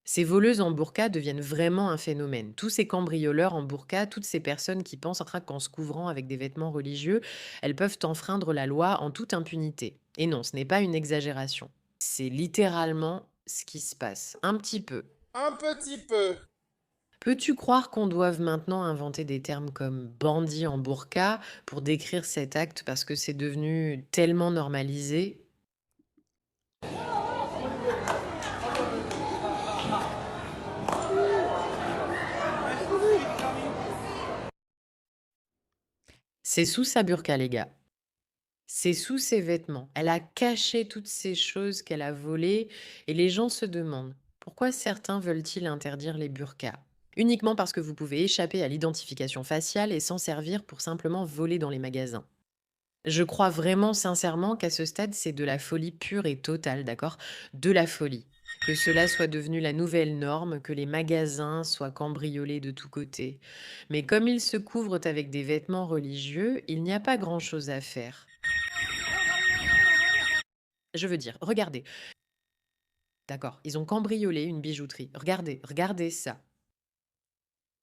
Ces voleuses en burqa deviennent vraiment un phénomène. Tous ces cambrioleurs en burqa, toutes ces personnes qui pensent qu'en se couvrant avec des vêtements religieux, elles peuvent enfreindre la loi en toute impunité. Et non, ce n'est pas une exagération. C'est littéralement ce qui se passe. Un petit peu. Un petit peu. Peux-tu croire qu'on doive maintenant inventer des termes comme bandit en burqa pour décrire cet acte parce que c'est devenu tellement normalisé? C'est sous sa burqa, les gars. C'est sous ses vêtements. Elle a caché toutes ces choses qu'elle a volées et les gens se demandent pourquoi certains veulent-ils interdire les burqas? Uniquement parce que vous pouvez échapper à l'identification faciale et s'en servir pour simplement voler dans les magasins. Je crois vraiment sincèrement qu'à ce stade, c'est de la folie pure et totale, d'accord? De la folie. Que cela soit devenu la nouvelle norme, que les magasins soient cambriolés de tous côtés. Mais comme ils se couvrent avec des vêtements religieux, il n'y a pas grand-chose à faire. Je veux dire, regardez. D'accord, ils ont cambriolé une bijouterie. Regardez, regardez ça.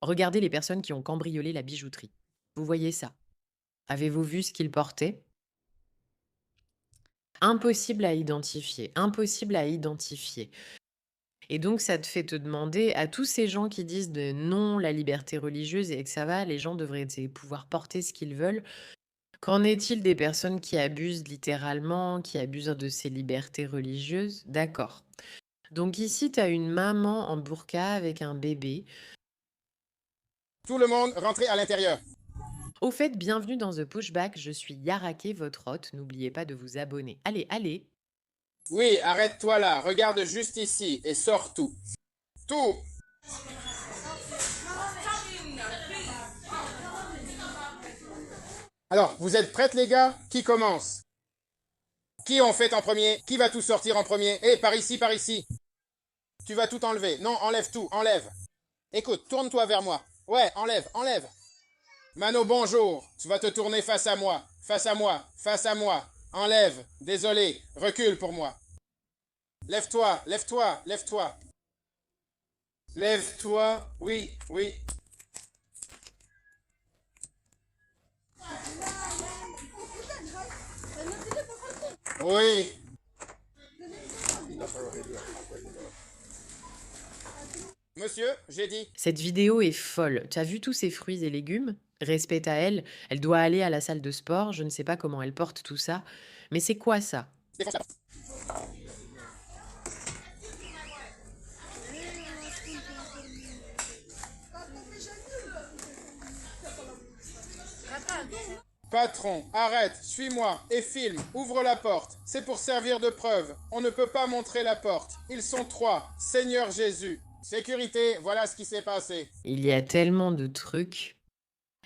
Regardez les personnes qui ont cambriolé la bijouterie. Vous voyez ça? Avez-vous vu ce qu'ils portaient? Impossible à identifier, impossible à identifier. Et donc ça te fait te demander à tous ces gens qui disent de non, la liberté religieuse et que ça va, les gens devraient pouvoir porter ce qu'ils veulent. Qu'en est-il des personnes qui abusent littéralement, qui abusent de ces libertés religieuses? D'accord. Donc ici, tu as une maman en burqa avec un bébé. Tout le monde, rentrez à l'intérieur. Au fait, bienvenue dans The Pushback, je suis Yarake, votre hôte. N'oubliez pas de vous abonner. Allez, allez. Oui, arrête-toi là. Regarde juste ici et sors tout. Tout. Alors, vous êtes prêtes les gars? Qui commence? Qui en fait en premier? Qui va tout sortir en premier? Eh, par ici, par ici. Tu vas tout enlever. Non, enlève tout, enlève. Écoute, tourne-toi vers moi. Ouais, enlève, enlève. Mano, bonjour. Tu vas te tourner face à moi. Face à moi. Face à moi. Enlève. Désolé. Recule pour moi. Lève-toi. Lève-toi. Lève-toi. Lève-toi. Oui, oui. Oui. Monsieur, j'ai dit. Cette vidéo est folle. Tu as vu tous ces fruits et légumes? Respect à elle. Elle doit aller à la salle de sport. Je ne sais pas comment elle porte tout ça. Mais c'est quoi ça? Défonce la porte. Patron, arrête, suis-moi et filme, ouvre la porte. C'est pour servir de preuve. On ne peut pas montrer la porte. Ils sont trois. Seigneur Jésus. Sécurité, voilà ce qui s'est passé. Il y a tellement de trucs.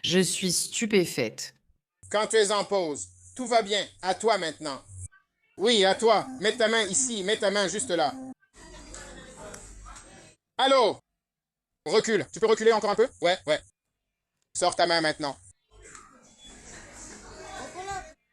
Je suis stupéfaite. Quand tu es en pause, tout va bien. À toi maintenant. Oui, à toi. Mets ta main ici, mets ta main juste là. Allô? Recule. Tu peux reculer encore un peu? Ouais, ouais. Sors ta main maintenant.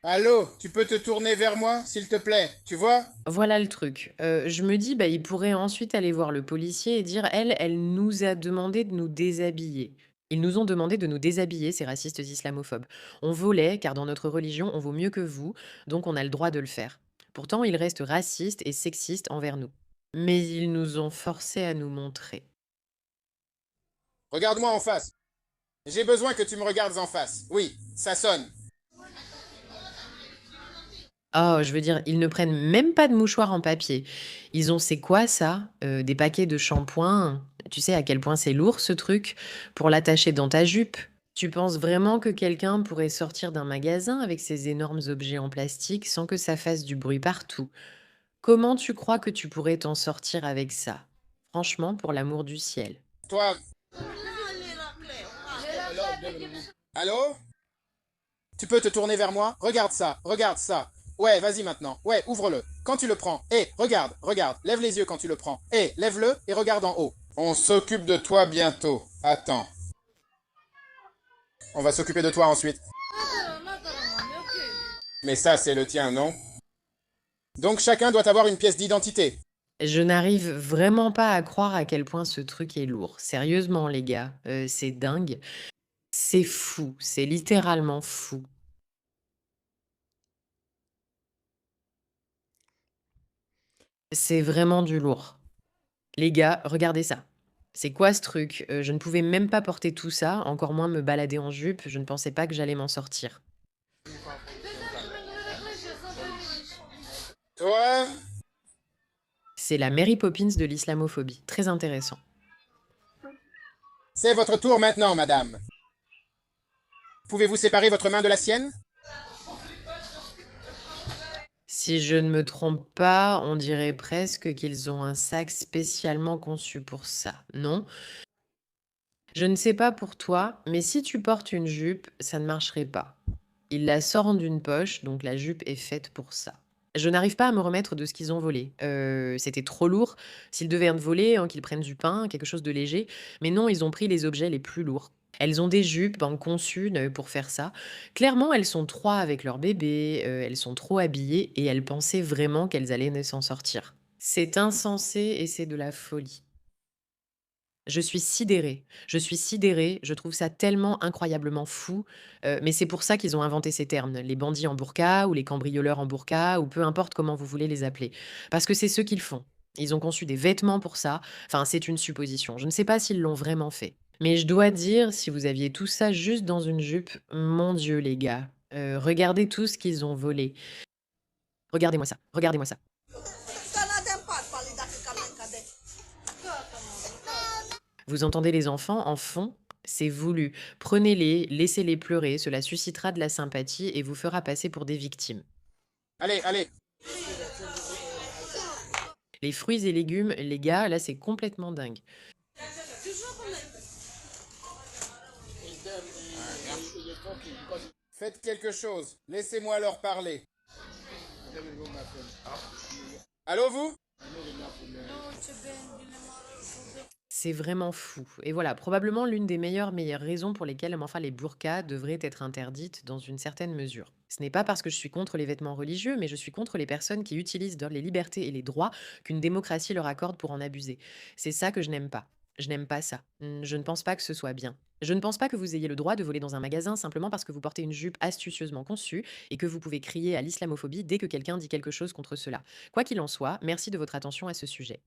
Allô? Tu peux te tourner vers moi, s'il te plaît? Tu vois? Voilà le truc. Je me dis, bah, il pourrait ensuite aller voir le policier et dire: Elle nous a demandé de nous déshabiller. Ils nous ont demandé de nous déshabiller, ces racistes islamophobes. On volait, car dans notre religion, on vaut mieux que vous, donc on a le droit de le faire. Pourtant, ils restent racistes et sexistes envers nous. Mais ils nous ont forcés à nous montrer. Regarde-moi en face. J'ai besoin que tu me regardes en face. Oui, ça sonne. Oh, je veux dire, ils ne prennent même pas de mouchoirs en papier. Ils ont c'est quoi ça? Des paquets de shampoing. Tu sais à quel point c'est lourd ce truc pour l'attacher dans ta jupe? Tu penses vraiment que quelqu'un pourrait sortir d'un magasin avec ces énormes objets en plastique sans que ça fasse du bruit partout? Comment tu crois que tu pourrais t'en sortir avec ça? Franchement, pour l'amour du ciel. Toi. Allô? Tu peux te tourner vers moi? Regarde ça, regarde ça. Ouais, vas-y maintenant. Ouais, ouvre-le. Quand tu le prends, regarde, regarde. Lève les yeux quand tu le prends. Lève-le et regarde en haut. On s'occupe de toi bientôt. Attends. On va s'occuper de toi ensuite. Mais ça, c'est le tien, non? Donc chacun doit avoir une pièce d'identité. Je n'arrive vraiment pas à croire à quel point ce truc est lourd. Sérieusement les gars, c'est dingue. C'est fou, c'est littéralement fou. C'est vraiment du lourd. Les gars, regardez ça. C'est quoi ce truc? Je ne pouvais même pas porter tout ça, encore moins me balader en jupe, je ne pensais pas que j'allais m'en sortir. Toi, C'est la Mary Poppins de l'islamophobie. Très intéressant. c'est votre tour maintenant, madame. Pouvez-vous séparer votre main de la sienne? Si je ne me trompe pas, on dirait presque qu'ils ont un sac spécialement conçu pour ça, non? Je ne sais pas pour toi, mais si tu portes une jupe, ça ne marcherait pas. Ils la sortent d'une poche, donc la jupe est faite pour ça. Je n'arrive pas à me remettre de ce qu'ils ont volé. C'était trop lourd. S'ils devaient me voler, hein, qu'ils prennent du pain, quelque chose de léger. Mais non, ils ont pris les objets les plus lourds. Elles ont des jupes conçues pour faire ça. Clairement, elles sont trois avec leur bébé, elles sont trop habillées et elles pensaient vraiment qu'elles allaient s'en sortir. C'est insensé et c'est de la folie. Je suis sidérée. Je suis sidérée. Je trouve ça tellement incroyablement fou. Mais c'est pour ça qu'ils ont inventé ces termes, les bandits en burqa ou les cambrioleurs en burqa ou peu importe comment vous voulez les appeler. Parce que c'est ce qu'ils font. Ils ont conçu des vêtements pour ça. Enfin, c'est une supposition. Je ne sais pas s'ils l'ont vraiment fait. Mais je dois dire, si vous aviez tout ça juste dans une jupe, mon Dieu, les gars, regardez tout ce qu'ils ont volé. Regardez-moi ça. Regardez-moi ça. Vous entendez les enfants en fond? C'est voulu. Prenez-les, laissez-les pleurer, cela suscitera de la sympathie et vous fera passer pour des victimes. Allez, allez. Les fruits et légumes, les gars, là c'est complètement dingue. Faites quelque chose. Laissez-moi leur parler. Allô, vous? C'est vraiment fou. Et voilà, probablement l'une des meilleures raisons pour lesquelles enfin, les burqas devraient être interdites dans une certaine mesure. Ce n'est pas parce que je suis contre les vêtements religieux, mais je suis contre les personnes qui utilisent les libertés et les droits qu'une démocratie leur accorde pour en abuser. C'est ça que je n'aime pas. Je n'aime pas ça. Je ne pense pas que ce soit bien. Je ne pense pas que vous ayez le droit de voler dans un magasin simplement parce que vous portez une jupe astucieusement conçue et que vous pouvez crier à l'islamophobie dès que quelqu'un dit quelque chose contre cela. Quoi qu'il en soit, merci de votre attention à ce sujet.